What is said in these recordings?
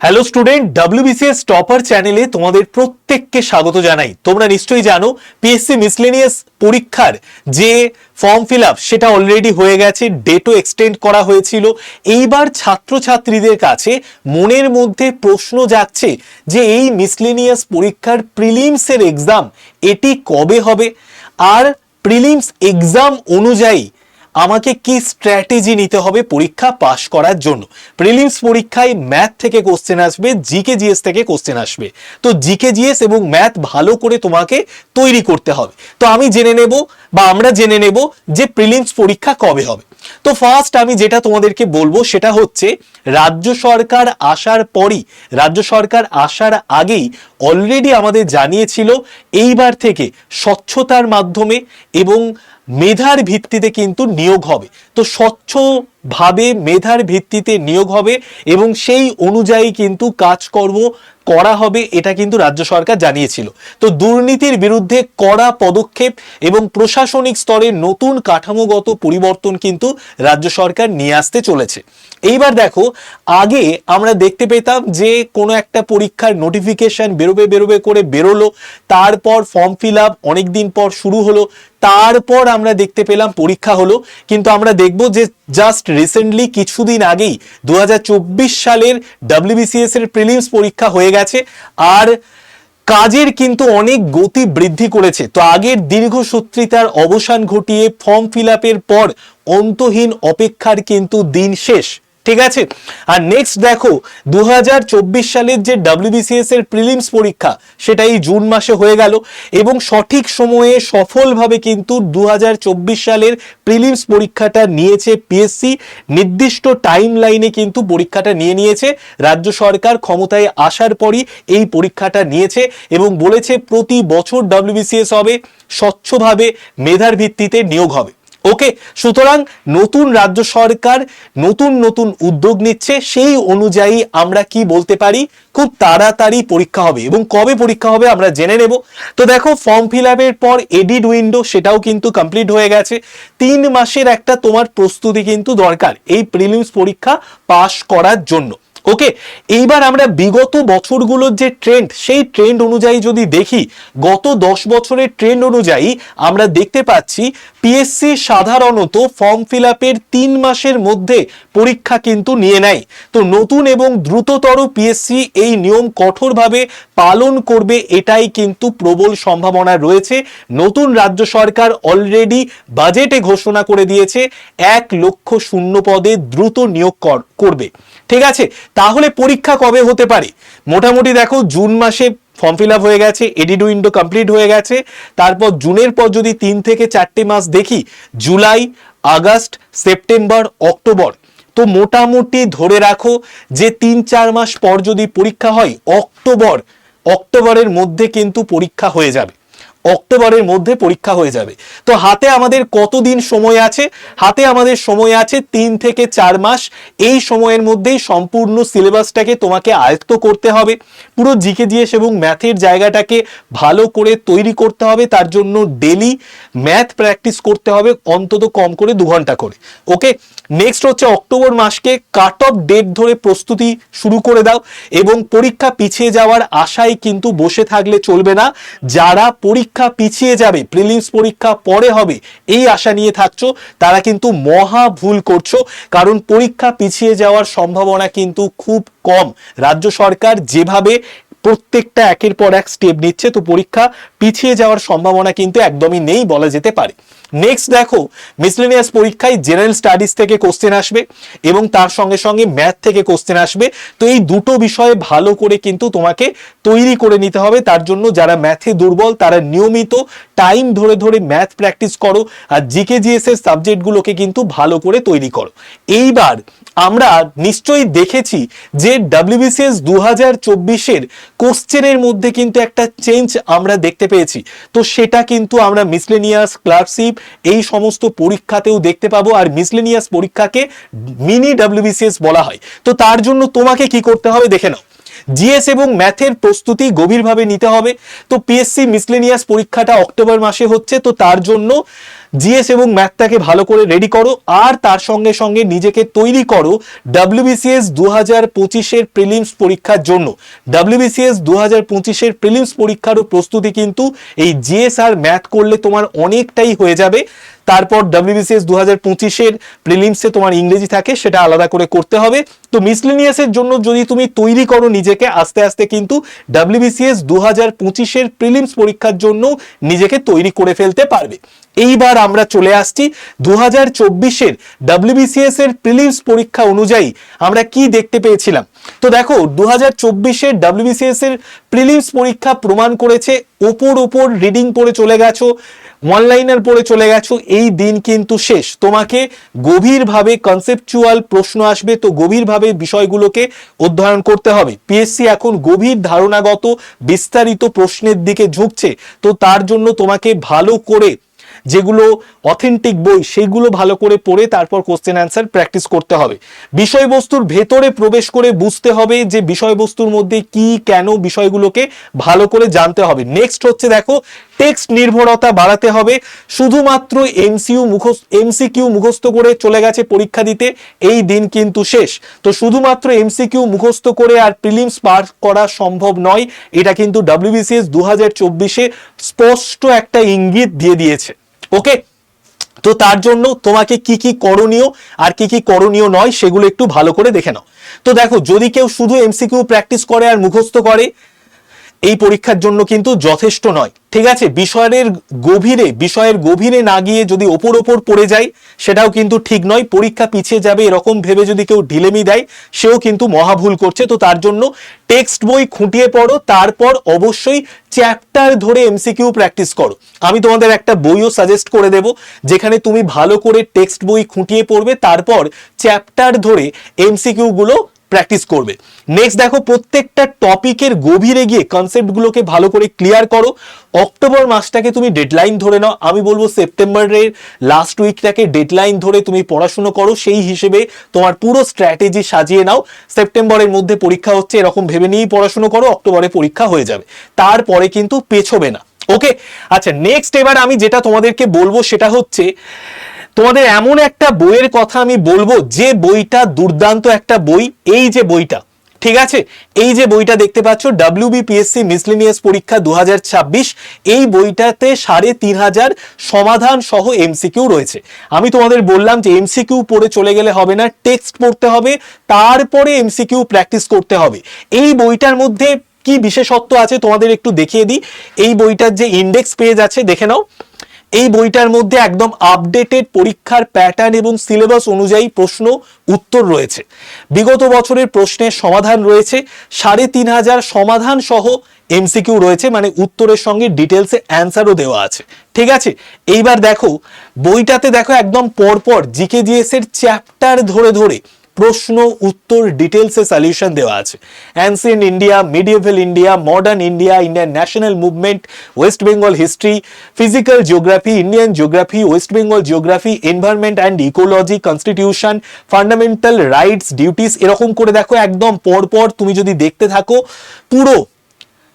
Hello student, WBCS topper চ্যানেলে তোমাদের প্রত্যেককে স্বাগত জানাই। তোমরা নিশ্চয়ই জানো পিএসসি মিসলেনিয়াস পরীক্ষার যে ফর্ম ফিল আপ সেটা অলরেডি হয়ে গেছে, ডেটও এক্সটেন্ড করা হয়েছিল। এইবার ছাত্রছাত্রীদের কাছে মনের মধ্যে প্রশ্ন জাগছে যে এই মিসলেনিয়াস পরীক্ষার প্রিলিমসের এক্সাম এটি কবে হবে, আর প্রিলিমস এক্সাম অনুযায়ী আমাকে কি স্ট্র্যাটেজি নিতে হবে পরীক্ষা পাশ করার জন্য। প্রিলিমস পরীক্ষায় ম্যাথ থেকে কোশ্চেন আসবে, জিকে জিএস থেকে কোশ্চেন আসবে। তো জিকে জিএস এবং ম্যাথ ভালো করে তোমাকে তৈরি করতে হবে। তো আমি জেনে নেব বা আমরা জেনে নেব যে প্রিলিমস পরীক্ষা কবে হবে। তো ফার্স্ট আমি যেটা তোমাদেরকে বলবো সেটা হচ্ছে রাজ্য সরকার আসার পরই, রাজ্য সরকার আসার আগেই অলরেডি আমাদের জানিয়েছিল এইবার থেকে স্বচ্ছতার মাধ্যমে এবং মেধার ভিত্তিতে কিন্তু নিয়োগ হবে। তো স্বচ্ছভাবে মেধার ভিত্তিতে নিয়োগ হবে এবং সেই অনুযায়ী কিন্তু কাজকর্ম করা হবে, এটা কিন্তু রাজ্য সরকার জানিয়েছিল। তো দুর্নীতির বিরুদ্ধে কড়া পদক্ষেপ এবং প্রশাসনিক স্তরে নতুন কাঠামোগত পরিবর্তন কিন্তু রাজ্য সরকার নিয়ে আসতে চলেছে। এইবার দেখো, আগে আমরা দেখতে পেতাম যে কোনো একটা পরীক্ষার নোটিফিকেশন বেরোবে করে বেরোলো, তারপর ফর্ম ফিল আপ অনেকদিন পর শুরু হলো, তারপর আমরা দেখতে পেলাম পরীক্ষা হলো। কিন্তু আমরা দেখব যে জাস্ট রিসেন্টলি কিছুদিন আগেই 2024 সালের ডব্লিউবিসিএস এর প্রিলিমস পরীক্ষা হয়ে গেছে, আর কাজের কিন্তু অনেক গতি বৃদ্ধি করেছে। তো আগের দীর্ঘসূত্রিতার অবসান ঘটিয়ে ফর্ম ফিল আপের পর অন্তহীন অপেক্ষার কিন্তু দিন শেষ। ঠিক আছে। আর নেক্সট দেখো, 2024 সালের যে ডব্লিউবিসিএস এর প্রিলিমস পরীক্ষা সেটা এই জুন মাসে হয়ে গেল এবং সঠিক সময়ে সফলভাবে কিন্তু 2024 সালের প্রিলিমস পরীক্ষাটা নিয়েছে পিএসসি। নির্দিষ্ট টাইম লাইনে কিন্তু পরীক্ষাটা নিয়েছে রাজ্য সরকার ক্ষমতায় আসার পরই এই পরীক্ষাটা নিয়েছে এবং বলেছে প্রতি বছর ডব্লিউবিসিএস হবে, স্বচ্ছভাবে মেধার ভিত্তিতে নিয়োগ হবে। ওকে, সুতরাং নতুন রাজ্য সরকার নতুন উদ্যোগ নিচ্ছে, সেই অনুযায়ী আমরা কি বলতে পারি, খুব তাড়াতাড়ি পরীক্ষা হবে। এবং কবে পরীক্ষা হবে আমরা জেনে নেব। তো দেখো, ফর্ম ফিল আপের পর এডিট উইন্ডো সেটাও কিন্তু কমপ্লিট হয়ে গেছে। 3 মাসের একটা তোমার প্রস্তুতি কিন্তু দরকার এই প্রিলিমস পরীক্ষা পাশ করার জন্য। ওকে, এইবার আমরা বিগত বছরগুলোর যে ট্রেন্ড সেই ট্রেন্ড অনুযায়ী যদি দেখি, গত 10 বছরের ট্রেন্ড অনুযায়ী আমরা দেখতে পাচ্ছি পিএসসি সাধারণত ফর্ম ফিল আপের 3 মাসের মধ্যে পরীক্ষা কিন্তু নিয়ে নেয়। তো নতুন এবং দ্রুততর পিএসসি এই নিয়ম কঠোরভাবে পালন করবে, এটাই কিন্তু প্রবল সম্ভাবনা রয়েছে। নতুন রাজ্য সরকার অলরেডি বাজেটে ঘোষণা করে দিয়েছে 1 লক্ষ শূন্য পদে দ্রুত নিয়োগ করবে। ঠিক আছে, তাহলে পরীক্ষা কবে হতে পারে? মোটামুটি দেখো, জুন মাসে ফর্ম ফিল আপ হয়ে গেছে, এডিট উইন্ডো কমপ্লিট হয়ে গেছে। তারপর জুনের পর যদি 3 থেকে 4টে মাস দেখি, জুলাই, আগস্ট, সেপ্টেম্বর, অক্টোবর, তো মোটামুটি ধরে রাখো যে 3-4 মাস পর যদি পরীক্ষা হয়, অক্টোবরের মধ্যে কিন্তু পরীক্ষা হয়ে যাবে। অক্টোবরের মধ্যে পরীক্ষা হয়ে যাবে। তো হাতে আমাদের কতদিন সময় আছে? হাতে আমাদের সময় আছে 3 থেকে 4 মাস। এই সময়ের মধ্যেই সম্পূর্ণ সিলেবাসটাকে তোমাকে আয়ত্ত করতে হবে, পুরো জিকে জিএস এবং ম্যাথের জায়গাটাকে ভালো করে তৈরি করতে হবে। তার জন্য ডেলি ম্যাথ প্র্যাকটিস করতে হবে, অন্তত কম করে 2 ঘন্টা করে। ওকে, নেক্সট হচ্ছে অক্টোবর মাসকে কাট অফ ডেট ধরে প্রস্তুতি শুরু করে দাও এবং পরীক্ষা পিছিয়ে যাওয়ার আশায় কিন্তু বসে থাকলে চলবে না। যারা পরীক্ষা পিছিয়ে যাবে, প্রিলিমস পরীক্ষা পরে হবে এই আশা নিয়ে থাকছো, তারা কিন্তু মহা ভুল করছো। কারণ পরীক্ষা পিছিয়ে যাওয়ার সম্ভাবনা কিন্তু খুব কম। রাজ্য সরকার যেভাবে প্রত্যেকটা একের পর এক স্টেপ নিচ্ছে, তো পরীক্ষা পিছিয়ে যাওয়ার সম্ভাবনা কিন্তু একদমই নেই বলা যেতে পারে। নেক্সট দেখো, মিসলেনিয়াস পরীক্ষায় জেনারেল স্টাডিজ থেকে কোশ্চেন আসবে এবং তার সঙ্গে সঙ্গে ম্যাথ থেকে কোশ্চেন আসবে। তো এই দুটো বিষয়ে ভালো করে কিন্তু তোমাকে তৈরি করে নিতে হবে। তার জন্য যারা ম্যাথে দুর্বল তারা নিয়মিত টাইম ধরে ম্যাথ প্র্যাকটিস করো, আর জিকে জিএস এর সাবজেক্টগুলোকে কিন্তু ভালো করে তৈরি করো। এইবার আমরা নিশ্চয়ই দেখেছি যে ডব্লিউবিসিএস 2024-এর কোশ্চেনের মধ্যে কিন্তু একটা চেঞ্জ আমরা দেখতে পেয়েছি। তো সেটা কিন্তু আমরা মিসলেনিয়াস, ক্লার্কশিপ এই সমস্ত পরীক্ষাতেও দেখতে পাবো। আর মিসলেনিয়াস পরীক্ষাকে মিনি ডব্লিউবিসিএস বলা হয়। তো তার জন্য তোমাকে কি করতে হবে দেখে নাও। জিএস এবং ম্যাথের প্রস্তুতি গভীরভাবে নিতে হবে। তো পিএসসি মিসলেনিয়াস পরীক্ষাটা অক্টোবর মাসে হচ্ছে, তো তার জন্য জিএস এবং ম্যাথটাকে ভালো করে রেডি করো, আর তার সঙ্গে সঙ্গে নিজেকে তৈরি করো WBCS 2025-এর প্রিলিমস পরীক্ষার জন্য। WBCS 2025-এর প্রিলিমস পরীক্ষারও প্রস্তুতি কিন্তু এই জিএস আর ম্যাথ করলে তোমার অনেকটাই হয়ে যাবে। তারপর WBCS 2025-এর প্রিলিমসে তোমার ইংরেজি থাকে, সেটা আলাদা করে করতে হবে। তো মিসলেনিয়াসের জন্য যদি তুমি তৈরি করো নিজেকে, আস্তে আস্তে কিন্তু WBCS 2025-এর প্রিলিমস পরীক্ষার জন্য নিজেকে তৈরি করে ফেলতে পারবে। এইবার আমরা চলে আসছি 2024-এর WBCS এর প্রিলিমস পরীক্ষা অনুযায়ী আমরা কি দেখতে পেয়েছিলাম। তো দেখো 2024-এর WBCS এর প্রিলিমস পরীক্ষা প্রমাণ করেছে ওপর রিডিং পড়ে চলে গেছো, অনলাইনার পড়ে চলে গেছো, এই দিন কিন্তু শেষ। তোমাকে গভীরভাবে কনসেপচুয়াল প্রশ্ন আসবে, তো গভীরভাবে বিষয়গুলোকে অধ্যয়ন করতে হবে। পিএসসি এখন গভীর ধারণাগত বিস্তারিত প্রশ্নের দিকে ঝুঁকছে, তো তার জন্য তোমাকে ভালো করে যেগুলো অথেন্টিক বই সেইগুলো ভালো করে পড়ে তারপর কোশ্চেন অ্যান্সার প্র্যাকটিস করতে হবে। বিষয়বস্তুর ভেতরে প্রবেশ করে বুঝতে হবে যে বিষয়বস্তুর মধ্যে কি কেন, বিষয়গুলোকে ভালো করে জানতে হবে। নেক্সট হচ্ছে দেখো টেক্সট নির্ভরতা বাড়াতে হবে। শুধুমাত্র এমসিকিউ মুখস্থ করে চলে গেছে পরীক্ষা দিতে, এই দিন কিন্তু শেষ। তো শুধুমাত্র এমসিকিউ মুখস্থ করে আর প্রিলিমস পার করা সম্ভব নয়, এটা কিন্তু WBCS 2024-এ স্পষ্ট একটা ইঙ্গিত দিয়ে দিয়েছে। ওকে, তো তার জন্য তোমাকে কি কি করণীয় আর কি কি করণীয় নয় সেগুলো একটু ভালো করে দেখে নাও। তো দেখো, যদি কেউ শুধু এমসিকিউ প্র্যাকটিস করে আর মুখস্থ করে, এই পরীক্ষার জন্য কিন্তু যথেষ্ট নয়। ঠিক আছে, বিষয়ের গভীরে না গিয়ে যদি ওপর পড়ে যায়, সেটাও কিন্তু ঠিক নয়। পরীক্ষা পিছিয়ে যাবে এরকম ভেবে যদি কেউ ঢিলেমি দেয়, সেও কিন্তু মহাভুল করছে। তো তার জন্য টেক্সট বই খুঁটিয়ে পড়ো, তারপর অবশ্যই চ্যাপ্টার ধরে এমসিকিউ প্র্যাকটিস করো। আমি তোমাদের একটা বইও সাজেস্ট করে দেব, যেখানে তুমি ভালো করে টেক্সট বই খুঁটিয়ে পড়বে, তারপর চ্যাপ্টার ধরে এমসিকিউ গুলো প্র্যাকটিস করবে। নেক্সট দেখো, প্রত্যেকটা টপিকের গভীরে গিয়ে কনসেপ্টগুলোকে ভালো করে ক্লিয়ার করো। অক্টোবর মাসটাকে তুমি ডেডলাইন ধরে নাও, আমি বলবো সেপ্টেম্বরের লাস্ট উইকটাকে ডেডলাইন ধরে তুমি পড়াশুনো করো, সেই হিসেবে তোমার পুরো স্ট্র্যাটেজি সাজিয়ে নাও। সেপ্টেম্বরের মধ্যে পরীক্ষা হচ্ছে এরকম ভেবে নিয়েই পড়াশুনো করো, অক্টোবরে পরীক্ষা হয়ে যাবে, তারপরে কিন্তু পেছোবে না। ওকে, আচ্ছা নেক্সট এবার আমি যেটা তোমাদেরকে বলবো সেটা হচ্ছে তোমাদের এমন একটা বইয়ের কথা আমি বলবো, যে বইটা দুর্দান্ত একটা বই। এই যে বইটা, ঠিক আছে, এই যে বইটা দেখতে পাচ্ছ, WBPSC মিসলেনিয়াস পরীক্ষা 2026, এই বইটাতে 3500 সমাধান সহ এমসিকিউ রয়েছে। আমি তোমাদের বললাম যে এমসিকিউ পড়ে চলে গেলে হবে না, টেক্সট পড়তে হবে, তারপরে এমসিকিউ প্র্যাকটিস করতে হবে। এই বইটার মধ্যে কি বিশেষত্ব আছে তোমাদের একটু দেখিয়ে দিই। এই বইটার যে ইন্ডেক্স পেজ আছে দেখে নাও। এই বইটার মধ্যে একদম আপডেটেড পরীক্ষার প্যাটার্ন এবং সিলেবাস অনুযায়ী প্রশ্ন উত্তর রয়েছে। বিগত বছরের প্রশ্নের সমাধান রয়েছে, 3500 সমাধান সহ এমসিকিউ রয়েছে, মানে উত্তরের সঙ্গে ডিটেলসে অ্যান্সারও দেওয়া আছে। ঠিক আছে, এইবার দেখো বইটাতে দেখো একদম পরপর জিকেজিএস এর চ্যাপ্টার ধরে ধরে প্রশ্ন উত্তর ডিটেলসে সলিউশন দেওয়া আছে। Ancient India, medieval India, modern India, Indian national movement, West Bengal history, physical geography, Indian geography, West Bengal geography, environment and ecology, constitution, fundamental rights, duties, এরকম করে দেখো একদম পরপর তুমি যদি দেখতে থাকো, পুরো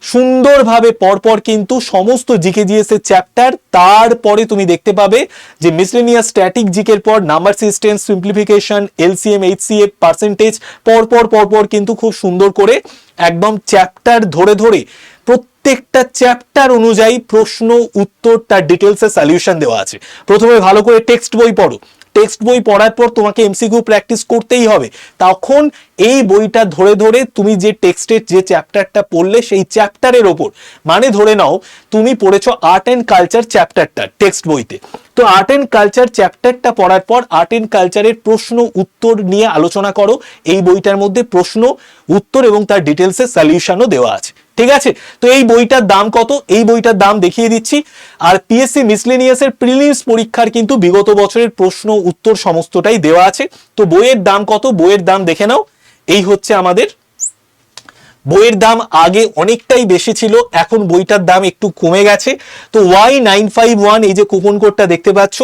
সুন্দরভাবে পরপর কিন্তু সমস্ত জিকেজিএস এর চ্যাপ্টার। তারপরে তুমি দেখতে পাবে যে মিসলেনিয়াস স্ট্যাটিক জিকের পর number system, simplification, LCM, HCF, percentage, পরপর কিন্তু খুব সুন্দর করে একদম চ্যাপ্টার ধরে ধরে প্রত্যেকটা চ্যাপ্টার অনুযায়ী প্রশ্ন উত্তর তার ডিটেলসে সলিউশন দেওয়া আছে। প্রথমে ভালো করে টেক্সট বই পড়ো, টেক্সট বই পড়ার পর তোমাকে এমসিকিউ প্র্যাকটিস করতেই হবে। তখন এই বইটা ধরে ধরে তুমি যে টেক্সটের যে চ্যাপ্টারটা পড়লে সেই চ্যাপ্টারের ওপর, মানে ধরে নাও তুমি পড়েছো আর্ট অ্যান্ড কালচার চ্যাপ্টারটা টেক্সট বইতে, তো আর্ট অ্যান্ড কালচার চ্যাপ্টারটা পড়ার পর আর্ট অ্যান্ড কালচারের প্রশ্ন উত্তর নিয়ে আলোচনা করো। এই বইটার মধ্যে প্রশ্ন উত্তর এবং তার ডিটেলসে সলিউশনও দেওয়া আছে। ঠিক আছে, তো এই বইটার দাম কত? এই বইটার দাম দেখিয়ে দিচ্ছি। আর পিএসসি মিসলেনিয়াসের প্রিলিমস পরীক্ষার কিন্তু বিগত বছরের প্রশ্ন উত্তর সমস্তটাই দেওয়া আছে। তো বইয়ের দাম কত? বইয়ের দাম দেখে নাও। এই হচ্ছে আমাদের বইয়ের দাম আগে অনেকটাই বেশি ছিল, এখন বইটার দাম একটু কমে গেছে। তো Y951 এই যে কুপন কোডটা দেখতে পাচ্ছ,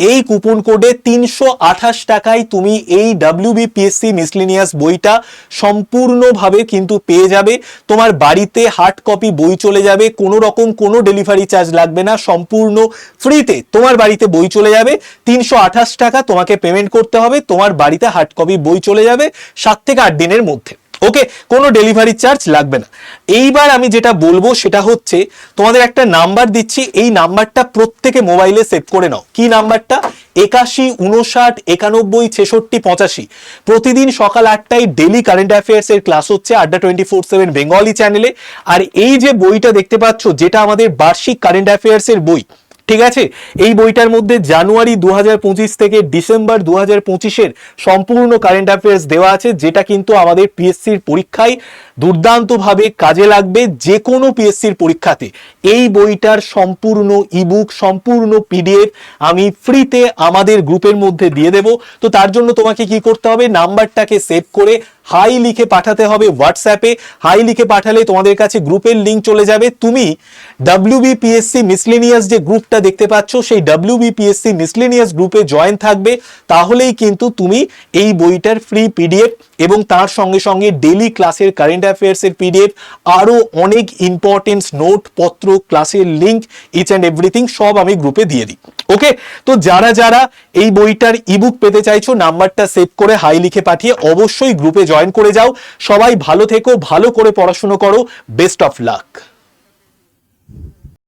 এই কুপন কোডে 328 টাকায় তুমি এই WBPSC মিসলেনিয়াস বইটা সম্পূর্ণভাবে কিন্তু পেয়ে যাবে। তোমার বাড়িতে হার্ড কপি বই চলে যাবে, কোনো রকম কোনো ডেলিভারি চার্জ লাগবে না, সম্পূর্ণ ফ্রিতে তোমার বাড়িতে বই চলে যাবে। 328 টাকা তোমাকে পেমেন্ট করতে হবে, তোমার বাড়িতে হার্ড কপি বই চলে যাবে 7 থেকে 8 দিনের মধ্যে। ওকে, কোনো ডেলিভারি চার্জ লাগবে না। এইবার আমি যেটা বলবো সেটা হচ্ছে, তোমাদের একটা নাম্বার দিচ্ছি, এই নাম্বারটা প্রত্যেকে মোবাইলে সেভ করে নাও। কি নাম্বারটা? 81 59 91 66 85। প্রতিদিন সকাল 8টায় ডেলি কারেন্ট অ্যাফেয়ার্স এর ক্লাস হচ্ছে আড্ডা 24/7 বেঙ্গলি চ্যানেলে। আর এই যে বইটা দেখতে পাচ্ছ, যেটা আমাদের বার্ষিক কারেন্ট অ্যাফেয়ার্স এর বই, ঠিক আছে, এই বইটার মধ্যে জানুয়ারি 2025 থেকে ডিসেম্বর 2025-এর সম্পূর্ণ কারেন্ট অ্যাফেয়ার্স দেওয়া আছে, যেটা কিন্তু আমাদের পিএসসির পরীক্ষায় দুর্দান্তভাবে কাজে লাগবে। যে কোনো পিএসসির পরীক্ষাতে এই বইটার সম্পূর্ণ ইবুক, সম্পূর্ণ পিডিএফ আমি ফ্রিতে আমাদের গ্রুপের মধ্যে দিয়ে দেব। তো তার জন্য তোমাকে কি করতে হবে, নাম্বারটাকে সেভ করে হাই লিখে পাঠাতে হবে হোয়াটসঅ্যাপে। হাই লিখে পাঠালে তোমাদের কাছে গ্রুপের লিঙ্ক চলে যাবে। তুমি WBPSC মিসলেনিয়াস যে গ্রুপটা দেখতে পাচ্ছ, সেই WBPSC মিসলেনিয়াস গ্রুপে জয়েন থাকবে, তাহলেই কিন্তু তুমি এই বইটার ফ্রি পিডিএফ এবং তার সঙ্গে সঙ্গে ডেলি ক্লাসের কারেন্ট অ্যাফেয়ার্স এর পিডিএফ, আরো অনেক ইম্পর্টেন্স নোট পত্র, ক্লাসের লিঙ্ক, ইচ অ্যান্ড এভরিথিং সব আমি গ্রুপে দিয়ে দিই। ওকে, তো যারা যারা এই বইটার ইবুক পেতে চাইছো, নাম্বারটা সেভ করে হাই লিখে পাঠিয়ে অবশ্যই গ্রুপে জয়েন করে যাও। সবাই ভালো থেকো, ভালো করে পড়াশোনা করো, বেস্ট অফ লাক।